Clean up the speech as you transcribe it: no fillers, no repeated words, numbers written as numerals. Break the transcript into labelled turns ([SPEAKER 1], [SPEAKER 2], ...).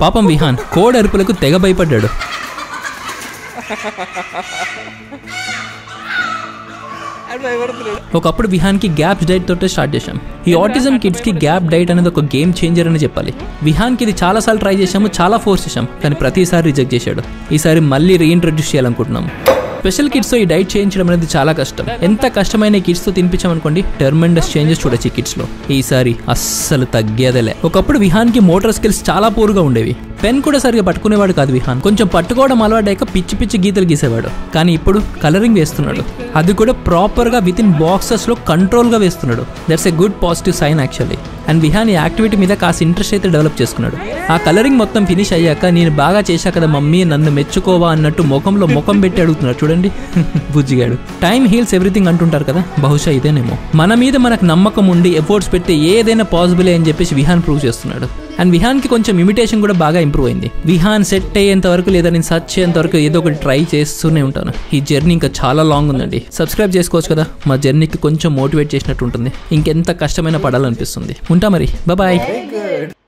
[SPEAKER 1] పాపం విహాన్ కోడి అరుపులకు తెగ భయపడ్డాడు. ఒకప్పుడు విహాన్కి గ్యాప్ డైట్ తోటే స్టార్ట్ చేశాం. ఈ ఆటిజం కిడ్స్కి గ్యాప్ డైట్ అనేది ఒక గేమ్ చేంజర్ అని చెప్పాలి. విహాన్కి ఇది చాలాసార్లు ట్రై చేశాము, చాలా ఫోర్స్ చేశాం, కానీ ప్రతిసారి రిజెక్ట్ చేశాడు. ఈసారి మళ్ళీ రీఇంట్రడ్యూస్ చేయాలనుకుంటున్నాము. స్పెషల్ కిడ్స్తో ఈ డైట్ చేయించడం అనేది చాలా కష్టం. ఎంత కష్టమైన ఈ కిడ్స్తో తినిపించామనుకోండి, టర్మెండస్ చేంజెస్ చూడొచ్చు ఈ కిడ్స్లో. ఈసారి అస్సలు తగ్గేదేలే. ఒకప్పుడు విహాన్కి మోటార్ స్కిల్స్ చాలా పూర్గా ఉండేవి. పెన్ కూడా సరిగా పట్టుకునేవాడు కాదు విహాన్. కొంచెం పట్టుకోవడం అలవాటాక పిచ్చి పిచ్చి గీతలు గీసేవాడు. కానీ ఇప్పుడు కలరింగ్ వేస్తున్నాడు, అది కూడా ప్రాపర్గా విత్ ఇన్ బాక్సెస్లో కంట్రోల్గా వేస్తున్నాడు. That's a good positive sign actually. And Vihaan ఈ యాక్టివిటీ మీద కాస్త ఇంట్రెస్ట్ అయితే డెవలప్ చేసుకున్నాడు. ఆ కలరింగ్ మొత్తం ఫినిష్ అయ్యాక నేను బాగా చేశా కదా మమ్మీ, నన్ను మెచ్చుకోవా అన్నట్టు ముఖంలో ముఖం పెట్టి అడుగుతున్నాడు. చూడండి బుజ్జిగాడు. టైం హీల్స్ ఎవ్రీథింగ్ అంటుంటారు కదా, బహుశా ఇదేనేమో. మన మీద మనకు నమ్మకం ఉండి ఎఫర్ట్స్ పెడితే ఏదైనా పాసిబుల్ అని చెప్పేసి విహాన్ ప్రూవ్ చేస్తున్నాడు. అండ్ విహాన్కి కొంచెం ఇమిటేషన్ కూడా బాగా ఇంప్రూవ్ అయింది. విహాన్ సెట్ అయ్యేంత వరకు లేదా నేను సర్చ్ అయ్యేంత వరకు ఏదో ఒకటి ట్రై చేస్తూనే ఉంటాను. ఈ జర్నీ ఇంకా చాలా లాంగ్ ఉందండి. సబ్స్క్రైబ్ చేసుకోవచ్చు కదా, మా జర్నీకి కొంచెం మోటివేట్ చేసినట్టు ఉంటుంది. ఇంకెంత కష్టమైనా పడాలనిపిస్తుంది. ఉంటా మరి, బాయ్.